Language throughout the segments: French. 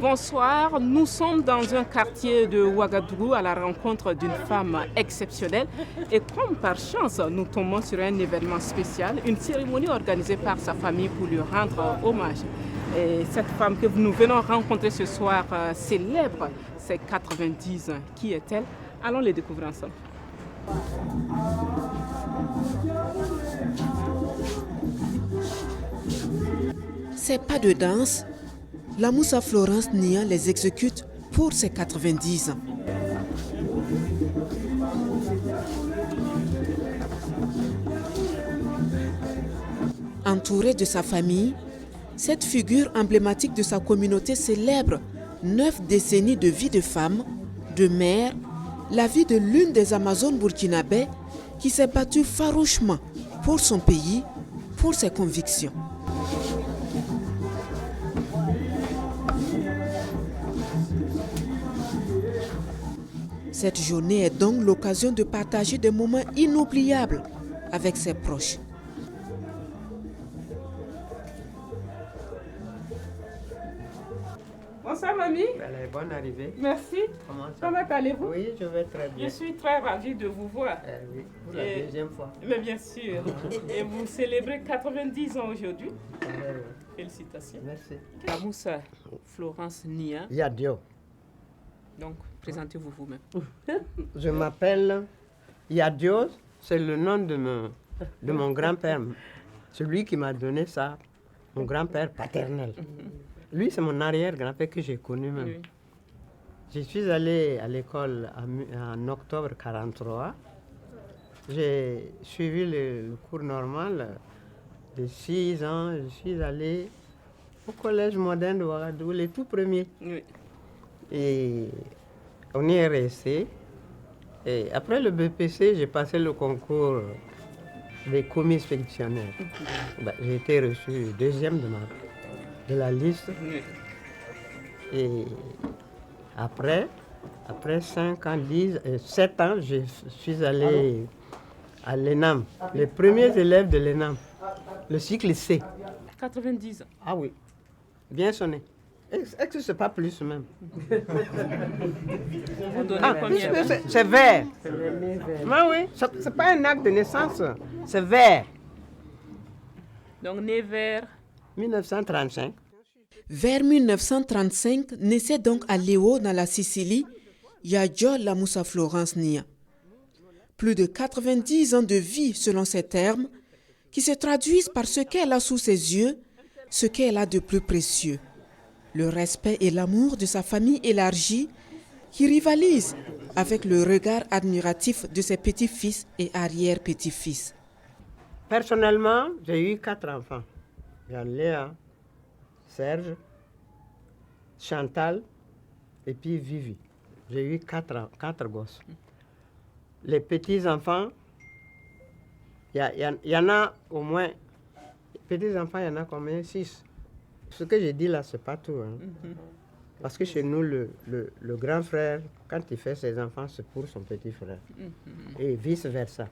Bonsoir, nous sommes dans un quartier de Ouagadougou à la rencontre d'une femme exceptionnelle et comme par chance nous tombons sur un événement spécial, une cérémonie organisée par sa famille pour lui rendre hommage. Et cette femme que nous venons rencontrer ce soir célèbre ses 90 ans. Qui est-elle? Allons les découvrir ensemble. Ces pas de danse, la Moussa Florence Nia les exécute pour ses 90 ans. Entourée de sa famille, cette figure emblématique de sa communauté célèbre 9 décennies de vie de femme, de mère, la vie de l'une des Amazones burkinabè qui s'est battue farouchement pour son pays, pour ses convictions. Cette journée est donc l'occasion de partager des moments inoubliables avec ses proches. Bonsoir mamie. Allez, bonne arrivée. Merci. Comment allez-vous? Oui, je vais très bien. Je suis très ravie de vous voir. Oui, pour la deuxième fois. Mais bien sûr. Et vous célébrez 90 ans aujourd'hui. Oui. Félicitations. Merci. La Moussa Florence Nia. Yadio. Donc, présentez-vous vous-même. Je m'appelle Yadio, c'est le nom de mon grand-père. Celui qui m'a donné ça, mon grand-père paternel. Lui, c'est mon arrière-grand-père que j'ai connu même. Oui. Je suis allé à l'école en octobre 1943. J'ai suivi le cours normal de 6 ans. Je suis allé au collège moderne de Ouagadougou, les tout premiers. Oui. Et on y est resté. Et après le BPC, j'ai passé le concours des commis expéditionnaires. J'ai été reçu deuxième de la liste. Oui. Et après 5 ans, 7 ans, je suis allé à l'ENAM. Les premiers élèves de l'ENAM, le cycle C. 90 ans. Ah oui, bien sonné. Est-ce que ce n'est pas plus même? Vous donnez combien? C'est vert. Ah oui, ce n'est pas un acte de naissance, c'est vert. Donc, né vers 1935. Vers 1935, naissait donc à Léo, dans la Sicile, Yadio la Moussa Florence Nia. Plus de 90 ans de vie selon ses termes, qui se traduisent par ce qu'elle a sous ses yeux, ce qu'elle a de plus précieux. Le respect et l'amour de sa famille élargie, qui rivalisent avec le regard admiratif de ses petits-fils et arrière-petits-fils. Personnellement, j'ai eu 4 enfants. J'en ai Serge, Chantal et puis Vivi. J'ai eu 4 gosses. Les petits-enfants, il y en a au moins... Petits-enfants, il y en a combien? 6. Ce que j'ai dit là, ce n'est pas tout. Hein. Parce que chez nous, le grand frère, quand il fait ses enfants, c'est pour son petit frère. Et vice-versa.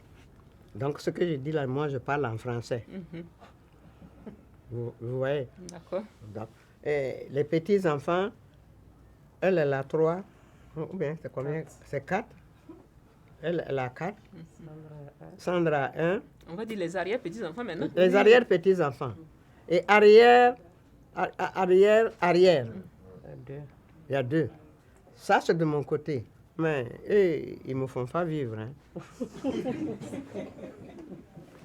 Donc ce que j'ai dit là, moi, je parle en français. Vous voyez? D'accord. Et les petits-enfants, elle a 3. Ou bien, c'est combien? C'est 4. Elle a 4. Sandra a 1. On va dire les arrière-petits-enfants maintenant. Les arrière-petits-enfants. Et arrière. Il y a 2. Ça, c'est de mon côté. Mais eux, ils ne me font pas vivre. Hein.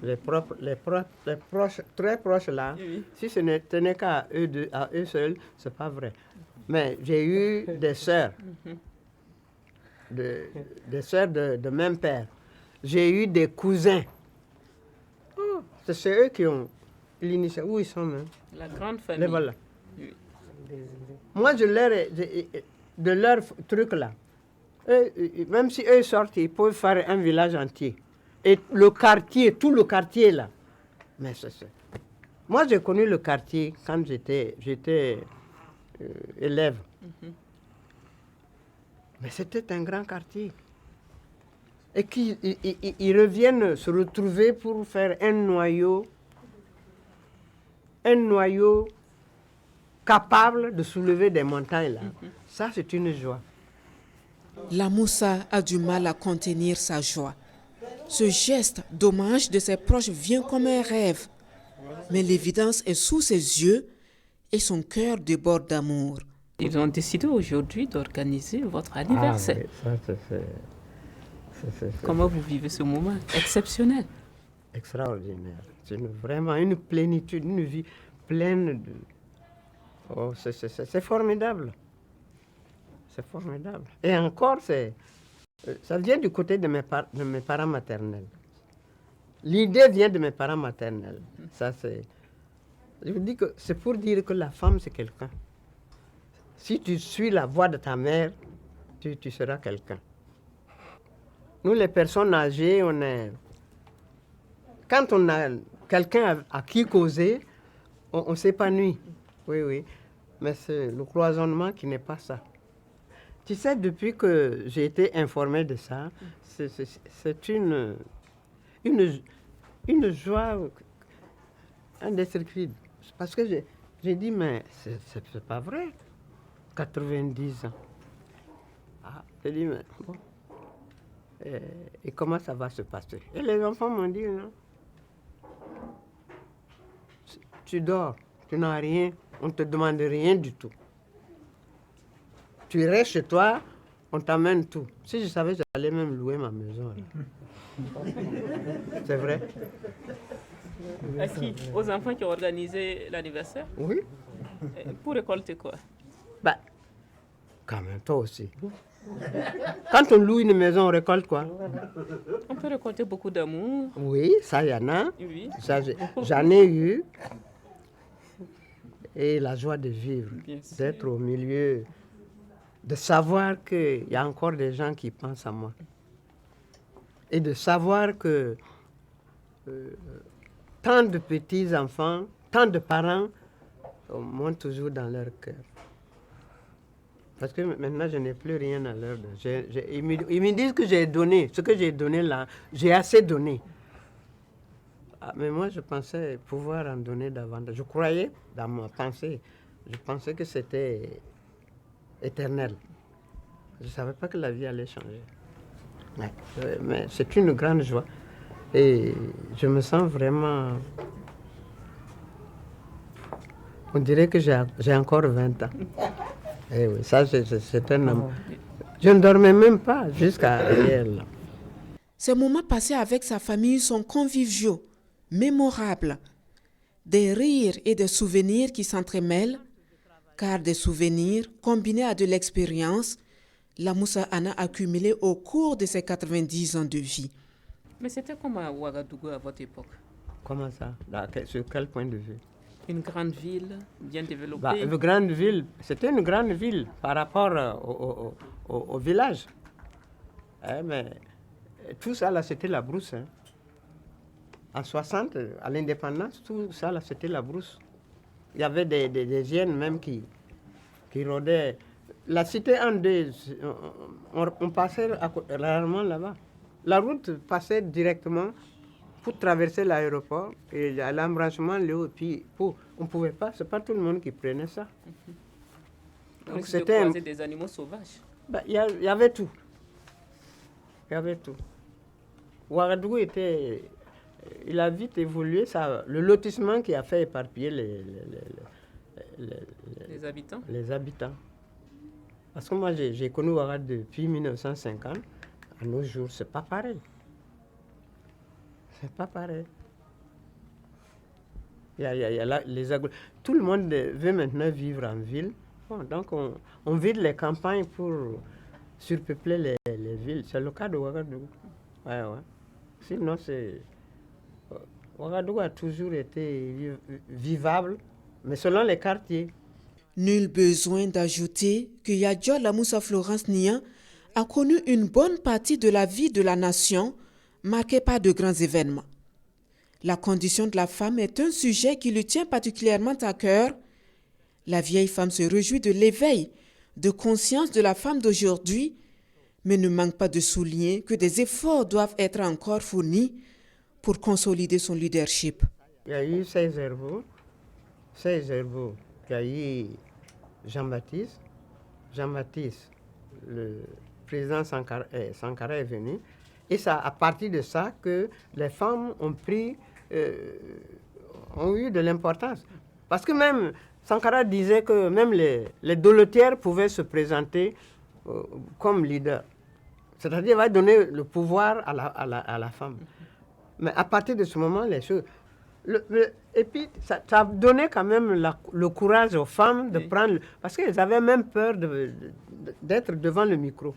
Les proches, très proches là, Oui. si ce ne tenait qu'à eux seuls, ce n'est pas vrai. Mais j'ai eu des sœurs, des sœurs de même père. J'ai eu des cousins. Oh, c'est eux qui ont l'initiative. Où ils sont même? La grande famille. Les voilà. Oui. Moi, de leur truc là, même si eux sortent, ils peuvent faire un village entier. Et le quartier, tout le quartier là. Mais moi, j'ai connu le quartier quand j'étais élève. Mais c'était un grand quartier. Et ils reviennent se retrouver pour faire un noyau capable de soulever des montagnes là. Ça, c'est une joie. La Moussa a du mal à contenir sa joie. Ce geste d'hommage de ses proches vient comme un rêve. Mais l'évidence est sous ses yeux et son cœur déborde d'amour. Ils ont décidé aujourd'hui d'organiser votre anniversaire. Ah, oui, ça, Comment vous vivez ce moment exceptionnel? extraordinaire. C'est vraiment une plénitude, une vie pleine de... Oh, c'est formidable. C'est formidable. Et encore, ça vient du côté de mes parents maternels. L'idée vient de mes parents maternels. Ça, je vous dis que c'est pour dire que la femme, c'est quelqu'un. Si tu suis la voie de ta mère, tu seras quelqu'un. Nous, les personnes âgées, quand on a quelqu'un à qui causer, on s'épanouit. Oui, oui. Mais c'est le cloisonnement qui n'est pas ça. Tu sais, depuis que j'ai été informé de ça, c'est une joie indescriptible. Parce que j'ai dit, mais c'est pas vrai. 90 ans. Ah, j'ai dit, mais bon. Et comment ça va se passer? Et les enfants m'ont dit, non. Tu dors, tu n'as rien, on ne te demande rien du tout. Tu restes chez toi, on t'amène tout. Si je savais, j'allais même louer ma maison. C'est vrai? À qui? Aux enfants qui ont organisé l'anniversaire? Oui. Pour récolter quoi? Bah, quand même, toi aussi. Quand on loue une maison, on récolte quoi? On peut récolter beaucoup d'amour. Oui, ça, il y en a. Oui. Ça, j'en ai eu. Et la joie de vivre, d'être au milieu, de savoir qu'il y a encore des gens qui pensent à moi. Et de savoir que tant de petits-enfants, tant de parents m'ont toujours dans leur cœur. Parce que maintenant, je n'ai plus rien à leur donner. Ils me disent que j'ai donné. Ce que j'ai donné là, j'ai assez donné. Ah, mais moi, je pensais pouvoir en donner davantage. Je croyais, dans ma pensée, je pensais que c'était éternel. Je ne savais pas que la vie allait changer. Ouais. Mais c'est une grande joie. Et je me sens vraiment... On dirait que j'ai encore 20 ans. Et oui, ça, c'est un homme. Je ne dormais même pas jusqu'à hier. Là. Ces moments passés avec sa famille sont conviviaux, mémorables. Des rires et des souvenirs qui s'entremêlent, car des souvenirs combinés à de l'expérience, la Moussa en a accumulé au cours de ses 90 ans de vie. Mais c'était comme à Ouagadougou à votre époque? Comment ça? Sur quel point de vue? Une grande ville bien développée. Bah, une grande ville, c'était une grande ville par rapport au village. Mais tout ça, là, c'était la brousse. Hein. En 60, à l'indépendance, tout ça, là, c'était la brousse. Il y avait des hyènes même qui rôdaient. La cité en deux, on passait rarement là-bas. La route passait directement pour traverser l'aéroport et à l'embranchement, puis on ne pouvait pas, ce n'est pas tout le monde qui prenait ça. Donc c'était des animaux sauvages. Il y avait tout. Il y avait tout. Ouagadougou il a vite évolué, le lotissement qui a fait éparpiller les habitants. Parce que moi, j'ai connu Ouagadougou depuis 1950. À nos jours, c'est pas pareil. C'est pas pareil. Tout le monde veut maintenant vivre en ville. Bon, donc, on vide les campagnes pour surpeupler les villes. C'est le cas de Ouagadougou. Ouais. Sinon, Ouagadougou a toujours été vivable, mais selon les quartiers. Nul besoin d'ajouter que Yadjo la Moussa Florence Nia a connu une bonne partie de la vie de la nation, marquée par de grands événements. La condition de la femme est un sujet qui lui tient particulièrement à cœur. La vieille femme se réjouit de l'éveil de conscience de la femme d'aujourd'hui, mais ne manque pas de souligner que des efforts doivent être encore fournis pour consolider son leadership. Il y a eu 16 herbos il y a eu Jean-Baptiste. Jean-Baptiste, le président Sankara est venu. Et c'est à partir de ça que les femmes ont eu de l'importance. Parce que même Sankara disait que même les dolotières pouvaient se présenter comme leader. C'est-à-dire, il va donner le pouvoir à la femme. Mais à partir de ce moment, les choses... et puis, ça a donné quand même le courage aux femmes de prendre... Parce qu'elles avaient même peur d'être devant le micro.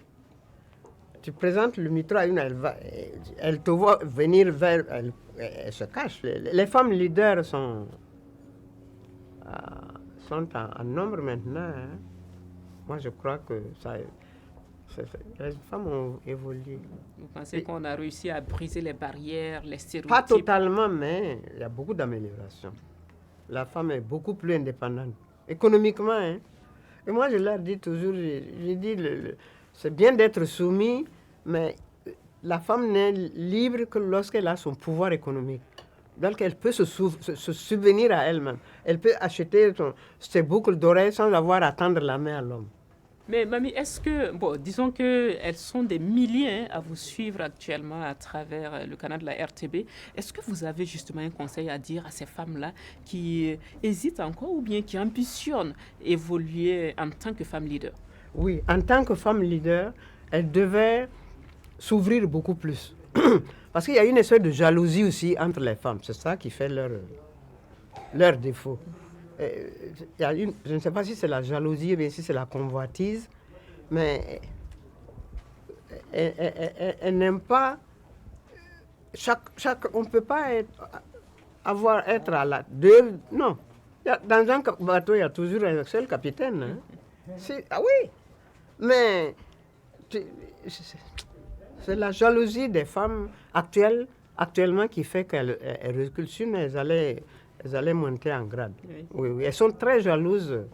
Tu présentes le micro à une, elle te voit venir vers... Elle se cache. Les femmes leaders sont en nombre maintenant. Hein. Moi, je crois que les femmes ont évolué. Vous pensez qu'on a réussi à briser les barrières, les stéréotypes? Pas totalement, mais il y a beaucoup d'améliorations. La femme est beaucoup plus indépendante, économiquement. Hein. Et moi, je leur dis toujours, je dis, c'est bien d'être soumis, mais la femme n'est libre que lorsqu'elle a son pouvoir économique. Donc, elle peut se subvenir à elle-même. Elle peut acheter ses boucles d'oreilles sans avoir à tendre la main à l'homme. Mais Mamie, est-ce que, disons qu'elles sont des milliers à vous suivre actuellement à travers le canal de la RTB. Est-ce que vous avez justement un conseil à dire à ces femmes-là qui hésitent encore ou bien qui ambitionnent évoluer en tant que femme leader? Oui, en tant que femme leader, elles devaient s'ouvrir beaucoup plus. Parce qu'il y a une espèce de jalousie aussi entre les femmes. C'est ça qui fait leur défaut. Je ne sais pas si c'est la jalousie ou bien si c'est la convoitise, mais elle n'aime pas... on ne peut pas être à la deux... Non. Dans un bateau, il y a toujours un seul capitaine. Hein. Ah oui, mais c'est la jalousie des femmes actuellement qui fait qu'elles reculent. Sinon, elles allaient monter en grade. Oui. Oui. Elles sont très jalouses.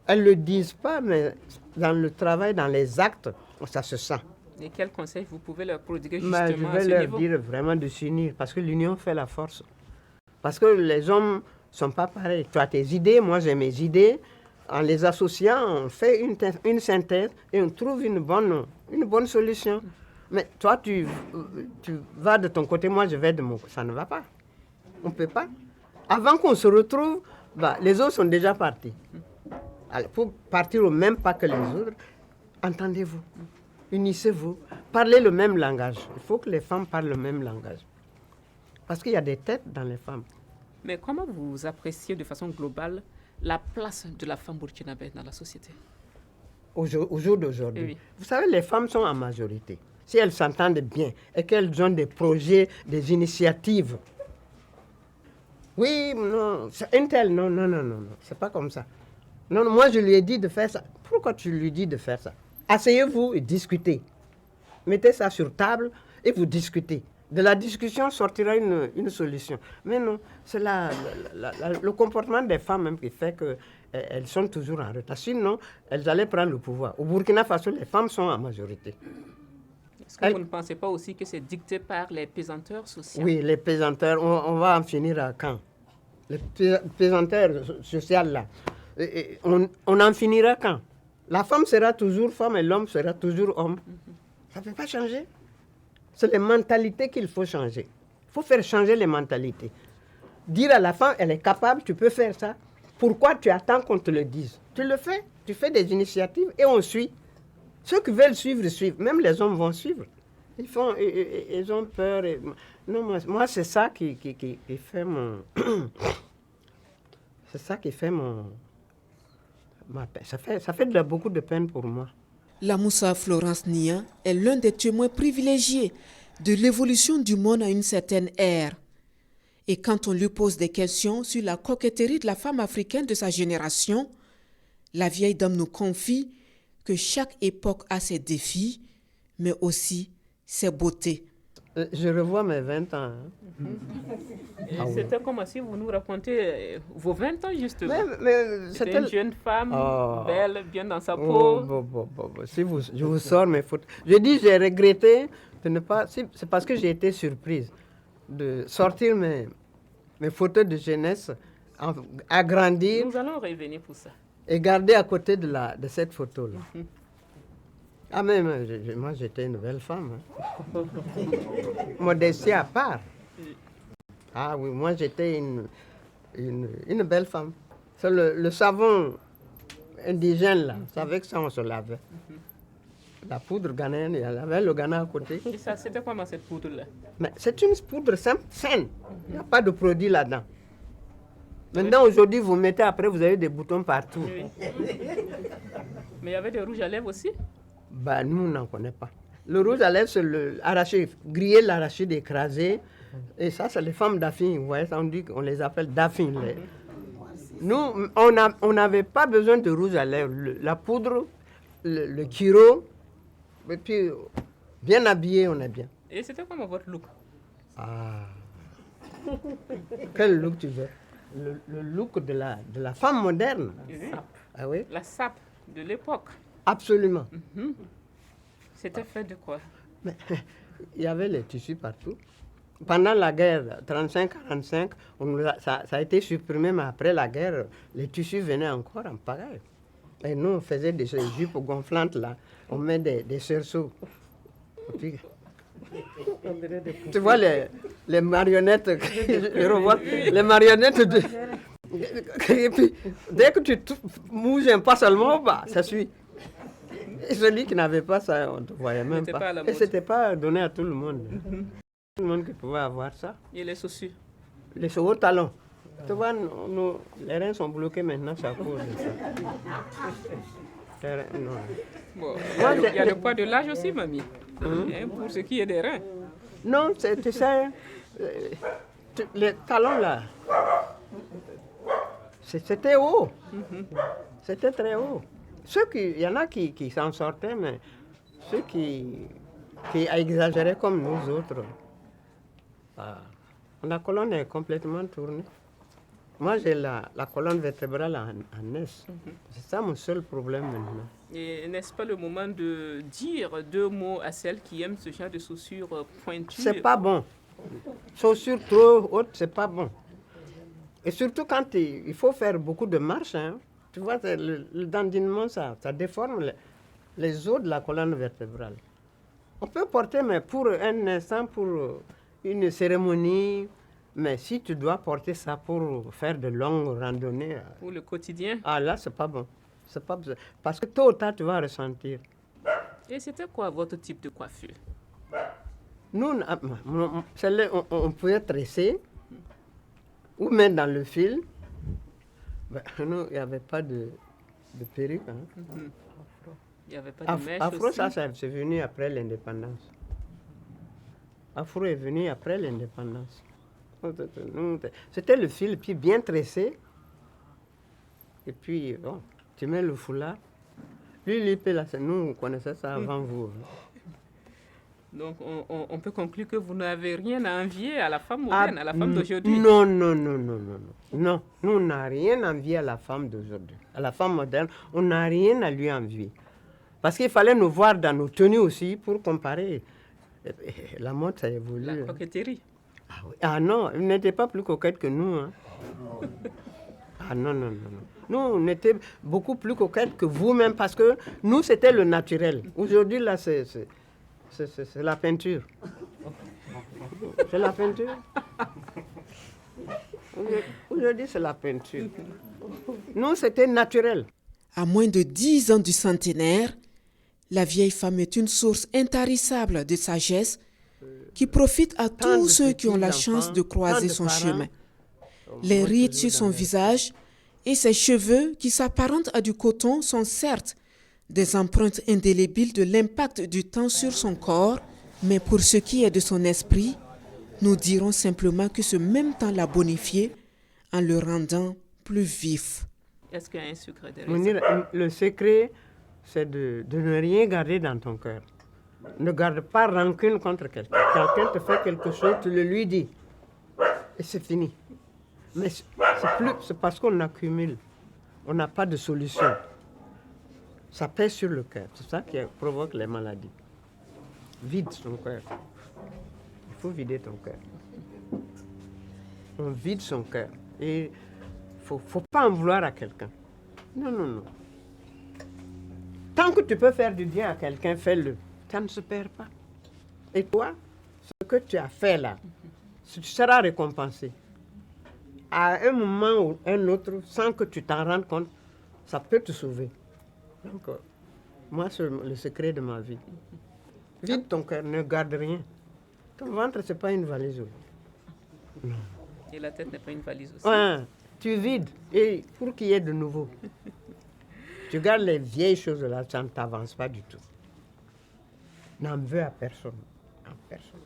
Elles ne le disent pas, mais dans le travail, dans les actes, ça se sent. Et quel conseil vous pouvez leur prodiguer justement à ce niveau? Je vais leur dire vraiment de s'unir, parce que l'union fait la force. Parce que les hommes ne sont pas pareils. Tu as tes idées, moi j'ai mes idées. En les associant, on fait une synthèse et on trouve une bonne solution. Mais toi, tu vas de ton côté, moi je vais de mon côté. Ça ne va pas. On ne peut pas. Avant qu'on se retrouve, les autres sont déjà partis. Alors, pour partir au même pas que les autres, entendez-vous, unissez-vous, parlez le même langage. Il faut que les femmes parlent le même langage. Parce qu'il y a des têtes dans les femmes. Mais comment vous appréciez de façon globale la place de la femme burkinabé dans la société? Au jour d'aujourd'hui. Oui. Vous savez, les femmes sont en majorité. Si elles s'entendent bien et qu'elles ont des projets, des initiatives. Oui, non, une telle, non, c'est pas comme ça. Non, moi je lui ai dit de faire ça. Pourquoi tu lui dis de faire ça? Asseyez-vous et discutez. Mettez ça sur table et vous discutez. De la discussion sortira une solution. Mais non, c'est le comportement des femmes même qui fait qu'elles sont toujours en retard. Sinon, elles allaient prendre le pouvoir. Au Burkina Faso, les femmes sont en majorité. Est-ce que vous ne pensez pas aussi que c'est dicté par les pesanteurs sociaux? Oui, les pesanteurs, on va en finir à quand? Les pesanteurs sociales là, on en finira quand? La femme sera toujours femme et l'homme sera toujours homme. Ça ne peut pas changer. C'est les mentalités qu'il faut changer. Il faut faire changer les mentalités. Dire à la femme, elle est capable, tu peux faire ça. Pourquoi tu attends qu'on te le dise? Tu le fais, tu fais des initiatives et on suit. Ceux qui veulent suivre, suivent. Même les hommes vont suivre. Ils ont peur. Non, moi, c'est ça qui fait mon... c'est ça qui fait ma peine. Ça fait beaucoup de peine pour moi. La Moussa Florence Nia est l'un des témoins privilégiés de l'évolution du monde à une certaine ère. Et quand on lui pose des questions sur la coquetterie de la femme africaine de sa génération, la vieille dame nous confie que chaque époque a ses défis, mais aussi ses beautés. Je revois mes 20 ans. Hein. C'était comme si vous nous racontiez vos 20 ans, justement. Mais c'était une jeune femme, belle, bien dans sa peau. Si je vous sors mes photos. Je dis, j'ai regretté de ne pas... C'est parce que j'ai été surprise de sortir mes photos de jeunesse agrandir. Nous allons revenir pour ça. Et garder à côté de cette photo-là. Ah, mais moi, j'étais une belle femme. Hein. Modestie à part. Ah oui, moi, j'étais une belle femme. C'est le savon indigène, là. C'est avec ça on se lavait. La poudre ghanéenne, il y avait le Ghana à côté. Et ça, c'était comment cette poudre-là? Mais c'est une poudre simple, saine. Il n'y a pas de produit là-dedans. Maintenant, aujourd'hui, vous mettez après, vous avez des boutons partout. Oui. Mais il y avait des rouges à lèvres aussi? Bah, nous, on n'en connaît pas. Le rouge à lèvres, c'est l'arachide, griller l'arachide écrasé. Et ça, c'est les femmes d'affine. Vous voyez, ça, on les appelle d'affine. Nous, on n'avait pas besoin de rouge à lèvres. La poudre, le kiro, et puis bien habillé, on est bien. Et c'était comment votre look? Ah. Quel look tu veux? Le look de la femme moderne. Oui. Ah oui? La sape de l'époque. Absolument. C'était fait de quoi? Mais, il y avait les tissus partout. Pendant la guerre 35-45, ça a été supprimé, mais après la guerre, les tissus venaient encore en pagaille. Et nous, on faisait des jupes gonflantes, là. On met des cerceaux. Puis, tu vois les marionnettes, je revois, les marionnettes de... Et puis, dès que tu bouges un pas seulement, bah, ça suit. Et celui qui n'avait pas ça, on ne te voyait même pas. Et ce n'était pas donné à tout le monde. Tout le monde qui pouvait avoir ça. Et les chaussures? Les hauts talons. Tu vois, les reins sont bloqués maintenant, c'est à cause de ça. Bon, il y a le poids de l'âge aussi, mamie. Pour ce qui est des reins. Non, tu sais, les talons là, c'était haut. C'était très haut. Il y en a qui s'en sortaient, mais ceux qui exagéraient comme nous autres, la colonne est complètement tournée. Moi, j'ai la colonne vertébrale en S. C'est ça mon seul problème maintenant. Et n'est-ce pas le moment de dire 2 mots à celles qui aiment ce genre de chaussures pointues? C'est pas bon. Chaussures trop hautes, c'est pas bon. Et surtout quand il faut faire beaucoup de marches, hein. Tu vois, le dandinement, ça déforme les os de la colonne vertébrale. On peut porter, mais pour un instant, pour une cérémonie, mais si tu dois porter ça pour faire de longues randonnées... Pour le quotidien? Ah là, c'est pas bon. C'est pas besoin. Parce que tôt ou tard, tu vas ressentir. Et c'était quoi votre type de coiffure? Nous, on pouvait tresser ou mettre dans le fil. Ben, nous, il n'y avait pas de perruque. Hein. Il n'y avait pas de mèche Afro, aussi? ça, c'est venu après l'indépendance. Afro est venu après l'indépendance. C'était le fil, puis bien tressé. Et puis, bon, tu mets le foulard. Lui, nous, on connaissait ça avant vous. Donc, on peut conclure que vous n'avez rien à envier à la femme moderne, à la femme d'aujourd'hui? Non. Non, nous, on n'a rien à envier à la femme d'aujourd'hui. À la femme moderne, on n'a rien à lui envier. Parce qu'il fallait nous voir dans nos tenues aussi pour comparer. La mode, ça évolue. La coquetterie. Ah, oui. Ah non, elle n'était pas plus coquette que nous. Hein. Ah non. Nous, on était beaucoup plus coquettes que vous-même parce que nous, c'était le naturel. Aujourd'hui, là, c'est la peinture. C'est la peinture. Aujourd'hui, c'est la peinture. Nous, c'était naturel. À moins de 10 ans du centenaire, la vieille femme est une source intarissable de sagesse qui profite à tous ceux qui ont la chance de croiser son chemin. Les rides sur son visage et ses cheveux qui s'apparentent à du coton sont certes des empreintes indélébiles de l'impact du temps sur son corps, mais pour ce qui est de son esprit, nous dirons simplement que ce même temps l'a bonifié en le rendant plus vif. Est-ce qu'il y a un secret derrière ça? Le secret, c'est de ne rien garder dans ton cœur. Ne garde pas rancune contre quelqu'un. Quelqu'un te fait quelque chose, tu le lui dis. Et c'est fini. Mais c'est parce qu'on accumule. On n'a pas de solution. Ça pèse sur le cœur. C'est ça qui provoque les maladies. Vide son cœur. Il faut vider ton cœur. On vide son cœur. Et faut pas en vouloir à quelqu'un. Non, non, non. Tant que tu peux faire du bien à quelqu'un, fais-le. Ça ne se perd pas. Et toi, ce que tu as fait là, tu seras récompensé. À un moment ou un autre, sans que tu t'en rendes compte, ça peut te sauver. Donc, moi, c'est le secret de ma vie. Vide ton cœur, ne garde rien. Ton ventre, ce n'est pas une valise. Non. Et la tête n'est pas une valise aussi. Ouais, tu vides, et pour qu'il y ait de nouveau. Tu gardes les vieilles choses là, ça ne t'avance pas du tout. N'en veux à personne. À personne.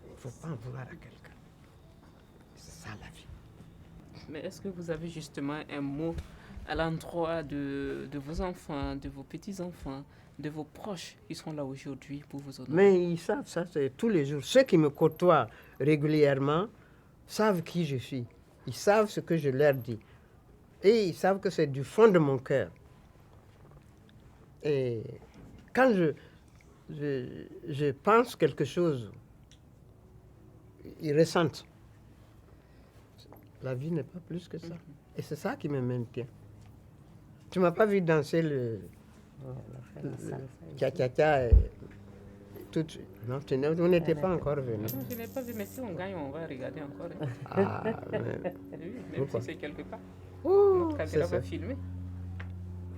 Il ne faut pas en vouloir à quelqu'un. C'est ça la vie. Mais est-ce que vous avez justement un mot à l'endroit de vos enfants, de vos petits-enfants, de vos proches qui sont là aujourd'hui pour vous honorer? Mais ils savent ça, c'est tous les jours. Ceux qui me côtoient régulièrement savent qui je suis. Ils savent ce que je leur dis. Et ils savent que c'est du fond de mon cœur. Et quand je pense quelque chose, ils ressentent. La vie n'est pas plus que ça. Et c'est ça qui me maintient. Tu ne m'as pas vu danser le tcha-tcha-tcha tout de suite. Non, vous n'étiez pas encore venu. Non, je n'ai pas vu, mais si on gagne, on va regarder encore. Ah, mais... Oui, même Pourquoi? si c'est quelque part. Ouh, Notre caméra va filmer.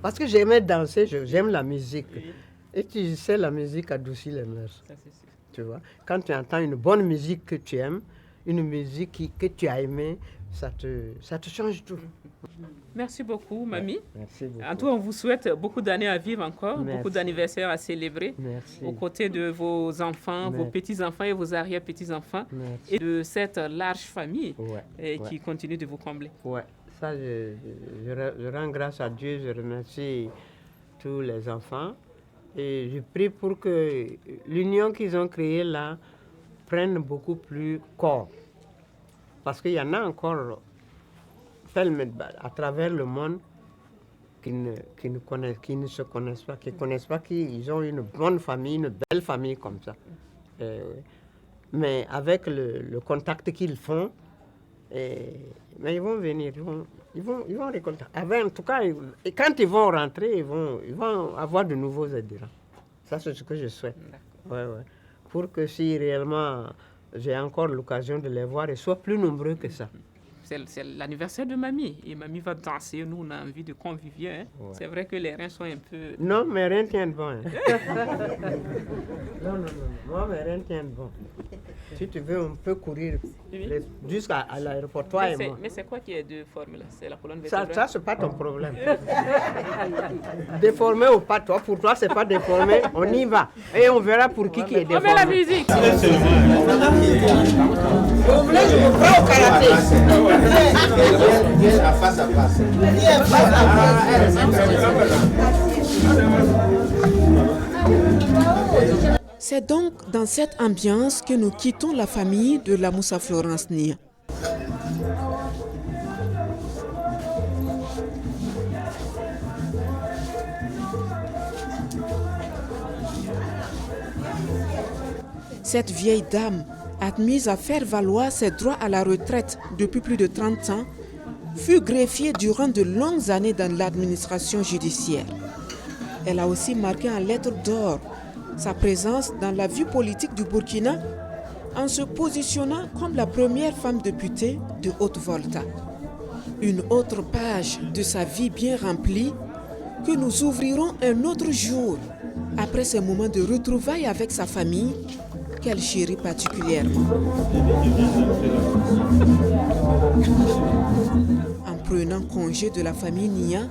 Parce que j'aimais danser, j'aime la musique. Oui. Et tu sais, la musique adoucit les mœurs. Ça, c'est sûr. Tu vois, quand tu entends une bonne musique que tu aimes, une musique que tu as aimée, ça te change tout. Merci beaucoup, mamie. Merci beaucoup. En tout cas, on vous souhaite beaucoup d'années à vivre encore, Merci. beaucoup d'anniversaires à célébrer, Merci. aux côtés de vos enfants, vos Merci. petits-enfants et vos arrière-petits-enfants, Merci. et de cette large famille Ouais, qui continue de vous combler. ouais. Ça, je rends grâce à Dieu, je remercie tous les enfants et je prie pour que l'union qu'ils ont créée là prenne beaucoup plus corps. Parce qu'il y en a encore à travers le monde qui ne se connaissent pas, qui ne connaissent pas qu'ils ont une bonne famille, une belle famille comme ça. Mais avec le contact qu'ils font, mais ils vont venir, ils vont récolter. En tout cas, quand ils vont rentrer, ils vont avoir de nouveaux adhérents. Ça, c'est ce que je souhaite. Ouais. Pour que si réellement j'ai encore l'occasion de les voir, ils soient plus nombreux que ça. C'est l'anniversaire de mamie. Et mamie va danser. Nous, on a envie de convivier. Hein. Ouais. C'est vrai que les reins sont un peu... Non, mes reins tiennent bon. Hein. non. Moi, mes reins tiennent bon. Si tu veux, on peut courir jusqu'à l'aéroport, toi et moi. Mais c'est quoi qui est déformé là? C'est la colonne vertébrale? Ça, c'est pas ton problème. Déformé ou pas, toi, pour toi, c'est pas déformé. On y va. Et on verra pour qui est déformé. On met la musique. Vous voulez, je vous prends au karaté. Face à face. C'est donc dans cette ambiance que nous quittons la famille de la Moussa Florence Nia. Cette vieille dame, admise à faire valoir ses droits à la retraite depuis plus de 30 ans, fut greffiée durant de longues années dans l'administration judiciaire. Elle a aussi marqué en lettres d'or sa présence dans la vie politique du Burkina en se positionnant comme la première femme députée de Haute-Volta. Une autre page de sa vie bien remplie que nous ouvrirons un autre jour après ces moments de retrouvailles avec sa famille qu'elle chérit particulièrement. En prenant congé de la famille Nia,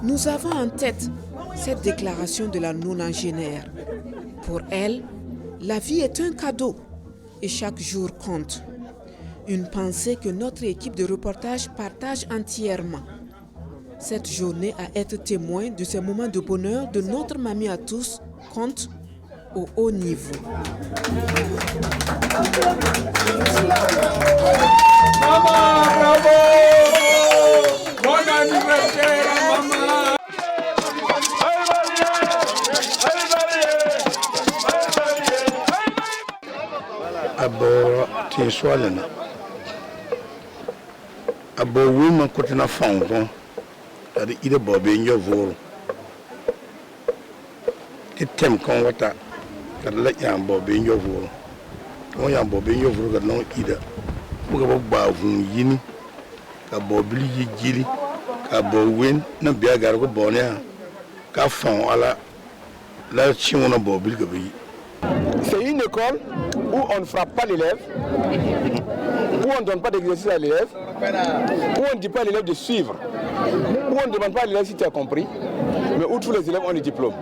nous avons en tête cette déclaration de la nonagénaire. Pour elle, la vie est un cadeau et chaque jour compte. Une pensée que notre équipe de reportage partage entièrement. Cette journée à être témoin de ces moments de bonheur de notre mamie à tous compte au haut niveau. Maman, bravo! Bon anniversaire, maman! Abo tinswalena. Abo bo woman côté na fangon ade ide bo be nyo voro item kon wata kad la yam bo be nyo voro on yam bo be nyo voro ga no ida mo ga bo ba vun yini ka bo bili yigili ka bo wen na bia gar ko bo ne ka fan ala la chimona bo bili ga bi. C'est une école où on ne frappe pas l'élève, où on ne donne pas d'exercice à l'élève, où on ne dit pas à l'élève de suivre, où on ne demande pas à l'élève si tu as compris, mais où tous les élèves ont le diplôme.